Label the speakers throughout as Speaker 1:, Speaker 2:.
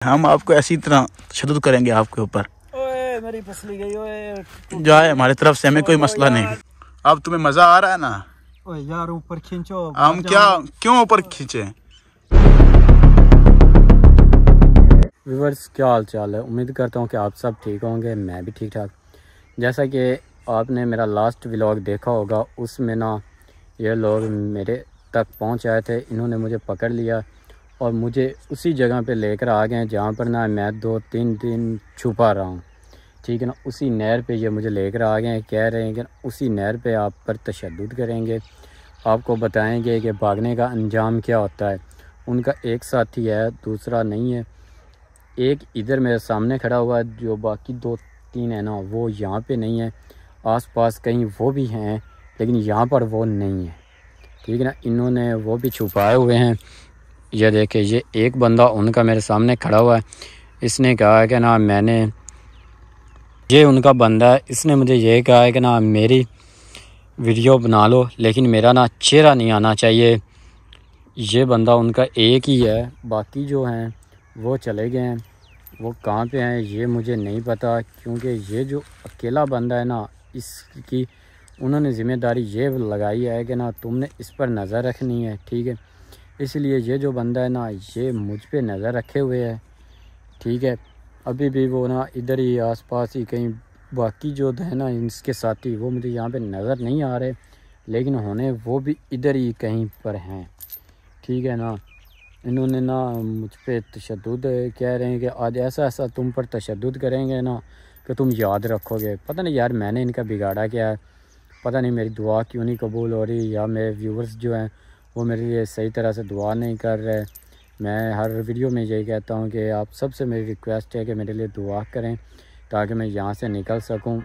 Speaker 1: हम आपको ऐसी तरह तशद्दुद करेंगे आपके ऊपर।
Speaker 2: ओए मेरी फसली गई ओए।
Speaker 1: जाए हमारी तरफ से, हमें कोई मसला नहीं। अब तुम्हें मजा आ रहा है ना?
Speaker 2: ओए यार ऊपर खींचो।
Speaker 1: हम क्या क्यों ऊपर खींचे?
Speaker 3: व्यूअर्स, क्या हाल चाल है? उम्मीद करता हूँ कि आप सब ठीक होंगे, मैं भी ठीक ठाक। जैसा कि आपने मेरा लास्ट व्लॉग देखा होगा, उसमें ना ये लोग मेरे तक पहुँच आए थे। इन्होंने मुझे पकड़ लिया और मुझे उसी जगह पे लेकर आ गए जहाँ पर ना मैं 2-3 दिन छुपा रहा हूँ। ठीक है ना, उसी नहर पे ये मुझे लेकर आ गए। कह रहे हैं कि उसी नहर पे आप पर तशद्दुद करेंगे, आपको बताएंगे कि भागने का अंजाम क्या होता है। उनका एक साथी है, दूसरा नहीं है। एक इधर मेरे सामने खड़ा हुआ है, जो बाकी 2-3 है ना वो यहाँ पे नहीं है। आसपास कहीं वो भी हैं लेकिन यहाँ पर वो नहीं है। ठीक है ना, इन्होंने वो भी छुपाए हुए हैं। ये देखे, ये एक बंदा उनका मेरे सामने खड़ा हुआ है। इसने कहा है कि ना ये उनका बंदा है, इसने मुझे ये कहा है कि ना मेरी वीडियो बना लो लेकिन मेरा ना चेहरा नहीं आना चाहिए। ये बंदा उनका एक ही है, बाकी जो हैं वो चले गए हैं। वो कहाँ पे हैं ये मुझे नहीं पता, क्योंकि ये जो अकेला बंदा है ना, इसकी उन्होंने ज़िम्मेदारी ये लगाई है कि ना तुमने इस पर नज़र रखनी है। ठीक है, इसलिए ये जो बंदा है ना ये मुझ पे नज़र रखे हुए है। ठीक है, अभी भी वो ना इधर ही आसपास ही कहीं, बाकी जो है ना इसके साथी वो मुझे यहाँ पे नज़र नहीं आ रहे, लेकिन होने वो भी इधर ही कहीं पर हैं। ठीक है ना, इन्होंने ना मुझ पे तशद्दुद कह रहे हैं कि आज ऐसा ऐसा तुम पर तशद्दुद करेंगे ना कि तुम याद रखोगे। पता नहीं यार मैंने इनका बिगाड़ा क्या है, पता नहीं मेरी दुआ क्यों नहीं कबूल हो रही, या मेरे व्यूवर्स जो हैं वो मेरे लिए सही तरह से दुआ नहीं कर रहे। मैं हर वीडियो में यही कहता हूँ कि आप सबसे मेरी रिक्वेस्ट है कि मेरे लिए दुआ करें ताकि मैं यहाँ से निकल सकूँ।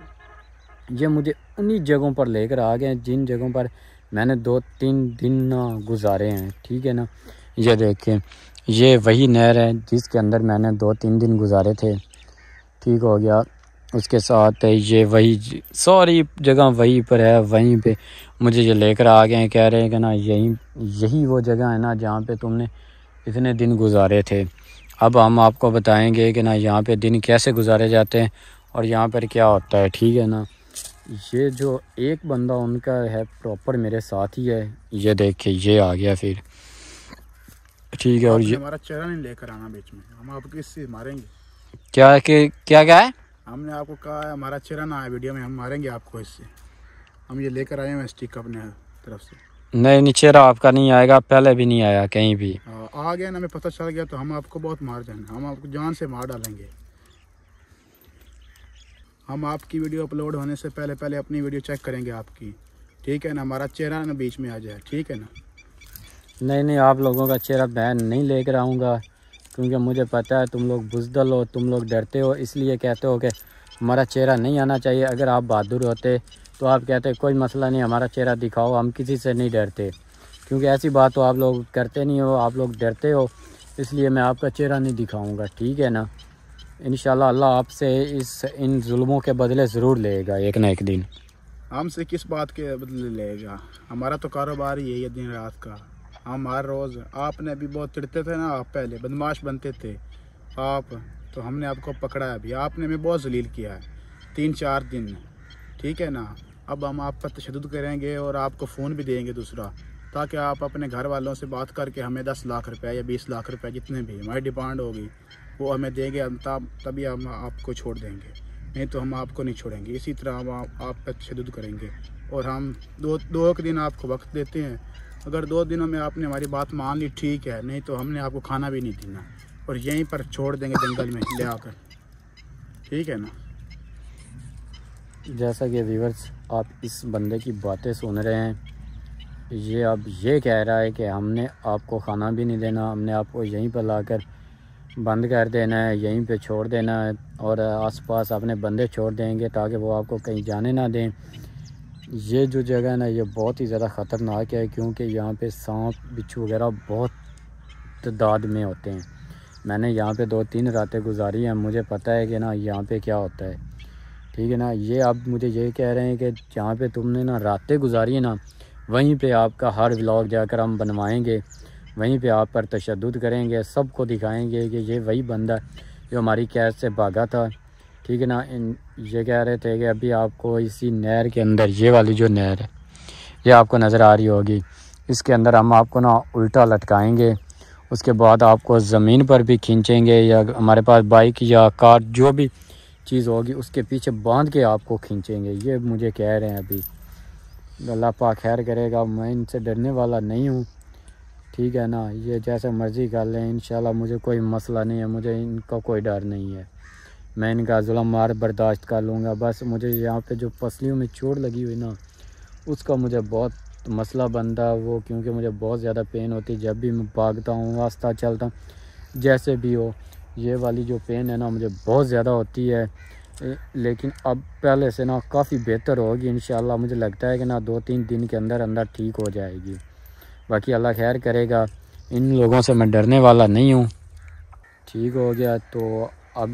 Speaker 3: ये मुझे उन्हीं जगहों पर लेकर आ गए जिन जगहों पर मैंने 2-3 दिन ना गुजारे हैं। ठीक है ना, ये देखें, ये वही नहर है जिसके अंदर मैंने 2-3 दिन गुजारे थे। ठीक हो गया, उसके साथ ये वही सारी जगह वहीं पर है, वहीं पे मुझे ये लेकर आ गए हैं। कह रहे हैं कि ना यही वो जगह है ना जहाँ पे तुमने इतने दिन गुजारे थे। अब हम आपको बताएंगे कि ना यहाँ पे दिन कैसे गुजारे जाते हैं और यहाँ पर क्या होता है। ठीक है ना, ये जो एक बंदा उनका है प्रॉपर मेरे साथ ही है। ये देखिए, ये आ गया फिर। ठीक है, और ये
Speaker 1: हमारा चेहरा नहीं लेकर आना बीच में, हम आपको इससे मारेंगे।
Speaker 3: क्या है?
Speaker 1: हमने आपको कहा है हमारा चेहरा ना आए वीडियो में, हम मारेंगे आपको इससे। हम ये लेकर आए हैं स्टिक अपने तरफ से।
Speaker 3: नहीं, चेहरा आपका नहीं आएगा, पहले भी नहीं आया कहीं भी।
Speaker 1: आ गया ना, हमें पता चल गया तो हम आपको बहुत मार जाएंगे, हम आपको जान से मार डालेंगे। हम आपकी वीडियो अपलोड होने से पहले पहले अपनी वीडियो चेक करेंगे आपकी। ठीक है ना, हमारा चेहरा ना बीच में आ जाए। ठीक है ना?
Speaker 3: नहीं, आप लोगों का चेहरा मैं नहीं लेकर आऊँगा, क्योंकि मुझे पता है तुम लोग बुज़दिल हो, तुम लोग डरते हो, इसलिए कहते हो कि हमारा चेहरा नहीं आना चाहिए। अगर आप बहादुर होते तो आप कहते कोई मसला नहीं, हमारा चेहरा दिखाओ, हम किसी से नहीं डरते। क्योंकि ऐसी बात तो आप लोग करते नहीं हो, आप लोग डरते हो, इसलिए मैं आपका चेहरा नहीं दिखाऊँगा। ठीक है ना, इंशाल्लाह अल्लाह आपसे इन जुल्मों के बदले ज़रूर लेगा एक ना एक दिन।
Speaker 1: हमसे किस बात के बदले लेगा? हमारा तो कारोबार ही है दिन रात का। हम हर रोज़, आपने भी बहुत चिढ़ते थे ना, आप पहले बदमाश बनते थे आप, तो हमने आपको पकड़ा है। अभी आपने हमें बहुत जलील किया है 3-4 दिन। ठीक है ना, अब हम आप पर तशद्दुद करेंगे और आपको फ़ोन भी देंगे दूसरा, ताकि आप अपने घर वालों से बात करके हमें 10 लाख रुपए या 20 लाख रुपए जितने भी हमारी डिमांड होगी वो हमें देंगे, तभी हम आपको छोड़ देंगे, नहीं तो हम आपको नहीं छोड़ेंगे। इसी तरह हम आप पर तशद्दुद करेंगे और हम दो दिन आपको वक्त देते हैं। अगर 2 दिनों में आपने हमारी बात मान ली ठीक है, नहीं तो हमने आपको खाना भी नहीं देना और यहीं पर छोड़ देंगे जंगल में ले आकर। ठीक है ना?
Speaker 3: जैसा कि व्यूअर्स आप इस बंदे की बातें सुन रहे हैं, ये अब ये कह रहा है कि हमने आपको खाना भी नहीं देना, हमने आपको यहीं पर लाकर बंद कर देना है, यहीं पे छोड़ देना है और आसपास अपने बंदे छोड़ देंगे ताकि वो आपको कहीं जाने ना दें। ये जो जगह है ना ये बहुत ही ज़्यादा ख़तरनाक है, क्योंकि यहाँ पे सांप बिच्छू वगैरह बहुत तादाद में होते हैं। मैंने यहाँ पे 2-3 रातें गुजारी हैं, मुझे पता है कि ना यहाँ पे क्या होता है। ठीक है ना, ये आप मुझे ये कह रहे हैं कि जहाँ पे तुमने ना रातें गुजारी है ना, वहीं पे आपका हर व्लॉग जाकर हम बनवाएंगे वहीं पे आप पर तशद्दुद करेंगे, सबको दिखाएंगे कि ये वही बंदा जो हमारी कैद से भागा था, ठीक है ना। ये कह रहे थे कि अभी आपको इसी नहर के अंदर, ये वाली जो नहर है ये आपको नज़र आ रही होगी, इसके अंदर हम आपको ना उल्टा लटकाएंगे, उसके बाद आपको ज़मीन पर भी खींचेंगे या हमारे पास बाइक या कार जो भी चीज़ होगी उसके पीछे बांध के आपको खींचेंगे। ये मुझे कह रहे हैं अभी, अल्लाह पाक खैर करेगा, मैं इनसे डरने वाला नहीं हूँ, ठीक है ना। ये जैसे मर्ज़ी कर लें, इंशाल्लाह मुझे कोई मसला नहीं है, मुझे इनका कोई डर नहीं है, मैं इनका जुल्म मार बर्दाश्त कर लूँगा। बस मुझे यहाँ पे जो पसलियों में चोट लगी हुई ना, उसका मुझे बहुत मसला बनता है वो, क्योंकि मुझे बहुत ज़्यादा पेन होती है जब भी मैं भागता हूँ, रास्ता चलता हूँ, जैसे भी हो। ये वाली जो पेन है ना मुझे बहुत ज़्यादा होती है, लेकिन अब पहले से ना काफ़ी बेहतर होगी इंशाल्लाह। मुझे लगता है कि ना 2-3 दिन के अंदर अंदर ठीक हो जाएगी। बाकी अल्लाह खैर करेगा, इन लोगों से मैं डरने वाला नहीं हूँ। ठीक हो गया तो अब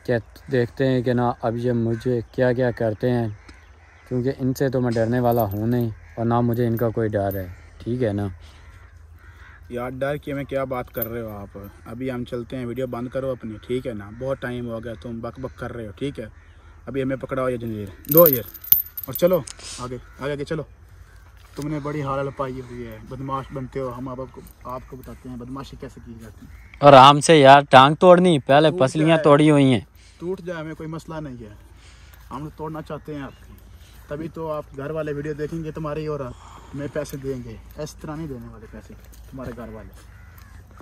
Speaker 3: क्या देखते हैं कि ना अब ये मुझे क्या क्या करते हैं, क्योंकि इनसे तो मैं डरने वाला हूँ नहीं और ना मुझे इनका कोई डर है, ठीक है ना।
Speaker 1: यार डर की हमें क्या बात कर रहे हो आप, अभी हम चलते हैं, वीडियो बंद करो अपनी, ठीक है ना। बहुत टाइम हो गया, तुम बक बक कर रहे हो, ठीक है। अभी हमें पकड़ाओ ये जंजीर, दो ये, और चलो आगे आगे आगे चलो। तुमने बड़ी हालत पाई हुई है, बदमाश बनते हो। हम आपको बताते हैं बदमाशी कैसे की जाती है।
Speaker 3: आराम से यार, टांग तोड़नी, पहले पसलियाँ तोड़ी हुई हैं।
Speaker 1: टूट जाए हमें कोई मसला नहीं है, हम तोड़ना चाहते हैं आपकी, तभी तो आप घर वाले वीडियो देखेंगे तुम्हारी और हमें पैसे देंगे। इस तरह नहीं देने वाले पैसे तुम्हारे घर वाले।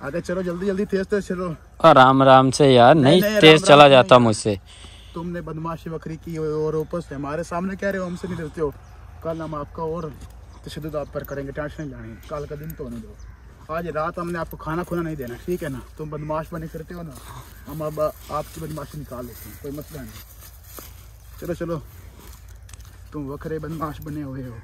Speaker 1: आगे चलो, जल्दी जल्दी तेज तेज चलो।
Speaker 3: आराम आराम से यार, नहीं तेज चला जाता मुझसे।
Speaker 1: तुमने बदमाशी बकरी की और ऊपर से हमारे सामने कह रहे हो हमसे नहीं डरते हो। कल हम आपका और तशद्दुद आप पर करेंगे, टेंशन नहीं लेनी। कल का दिन तो होने दो, आज रात हमने आपको खाना खुना नहीं देना, ठीक है ना। तुम बदमाश बने फिरते हो ना, हम अब आपकी बदमाशी निकाल लेते हैं, कोई मसला नहीं। चलो चलो, तुम वखरे बदमाश बने हुए हो।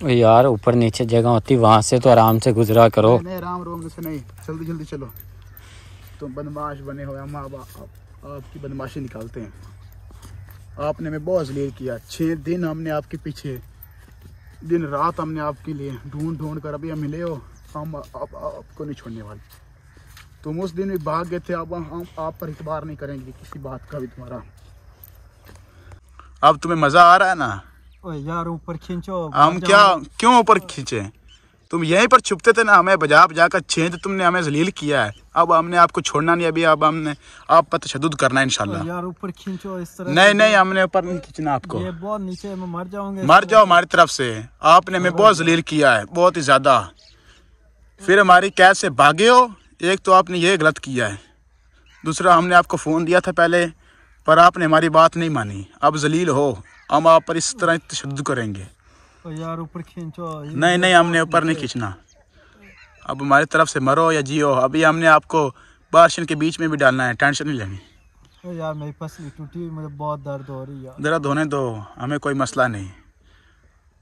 Speaker 3: यार ऊपर नीचे जगह होती, वहाँ से तो आराम से गुजरा करो।
Speaker 1: नहीं आराम रोम से नहीं, जल्दी जल्दी चलो। तुम बदमाश बने हो, हम आपकी बदमाशी निकालते हैं। आपने हमें बहुत जलील किया, 6 दिन हमने आपके पीछे, दिन रात हमने आपके लिए ढूंढ ढूंढ कर अभी हम मिले हो। हम आपको नहीं छोड़ने वाले। तुम उस दिन भी भाग गए थे, अब हम आप पर इतबार नहीं करेंगे किसी बात का भी तुम्हारा। अब तुम्हें मजा आ रहा है ना?
Speaker 2: ओए यार ऊपर खींचो।
Speaker 1: हम क्या क्यों ऊपर खींचे? तुम यहीं पर छुपते थे ना, हमें बजा बजा कर छेद तुमने हमें जलील किया है। अब हमने आपको छोड़ना नहीं, अभी अब हमने आप पर तशद्दुद करना है इंशाल्लाह।
Speaker 2: यार ऊपर खींचो इस तरह।
Speaker 1: नहीं नहीं, हमने ऊपर नहीं खींचना आपको।
Speaker 2: ये बहुत नीचे, मैं मर जाऊंगा।
Speaker 1: मर जाओ हमारी तरफ से, आपने हमें बहुत जलील किया है, बहुत ही ज्यादा। फिर हमारी कैद से भागे हो, एक तो आपने ये गलत किया है, दूसरा हमने आपको फ़ोन दिया था पहले पर आपने हमारी बात नहीं मानी। अब जलील हो, हम आप पर इस तरह तशद्दुद करेंगे।
Speaker 2: यार ऊपर खींचो।
Speaker 1: नहीं नहीं, हमने ऊपर नहीं खींचना। अब हमारी तरफ से मरो या जियो, अभी हमने आपको बारिश के बीच में भी डालना है, टेंशन नहीं लेनी।
Speaker 2: यार मेरी पसली टूटी, मुझे बहुत दर्द हो रही है।
Speaker 1: दर्द होने दो, हमें कोई मसला नहीं।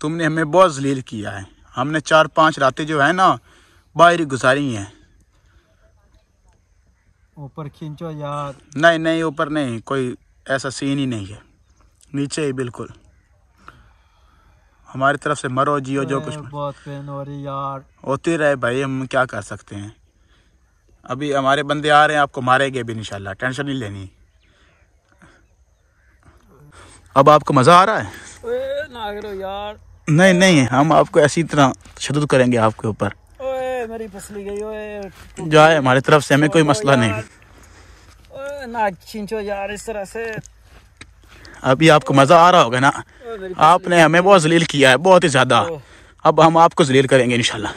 Speaker 1: तुमने हमें बहुत जलील किया है, हमने 4-5 रातें जो है ना बाहर ही गुजारी हैं।
Speaker 2: ऊपर खींचो यार।
Speaker 1: नहीं नहीं, ऊपर नहीं, कोई ऐसा सीन ही नहीं है, नीचे ही बिल्कुल। हमारी तरफ से मरो जियो, जो कुछ
Speaker 2: बहुत पेन हो रही यार।
Speaker 1: होती रहे भाई, हम क्या कर सकते हैं। अभी हमारे बंदे आ रहे हैं, आपको मारेंगे भी इंशाल्लाह, टेंशन नहीं लेनी। अब आपको मज़ा आ रहा है?
Speaker 2: ना करो यार।
Speaker 1: नहीं नहीं, हम आपको ऐसी तरह तशद्दुद करेंगे आपके ऊपर।
Speaker 2: ओए मेरी पसली गई। ओए
Speaker 1: जाए हमारी तरफ से, हमें कोई मसला नहीं।
Speaker 2: ओए ना खींचो यार इस तरह से।
Speaker 1: अभी आपको मज़ा आ रहा होगा ना, आपने हमें बहुत जलील किया है, बहुत ही ज़्यादा। अब हम आपको जलील करेंगे इंशाल्लाह।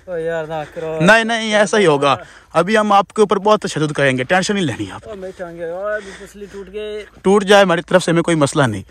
Speaker 2: ओ यार ना करो।
Speaker 1: नहीं नहीं, ऐसा ही होगा। अभी हम आपके ऊपर बहुत तशद्दुद करेंगे, टेंशन नहीं लेनी आप।
Speaker 2: मेरी टांगे और पसली टूट गई।
Speaker 1: टूट जाए हमारी तरफ से, हमें कोई मसला नहीं।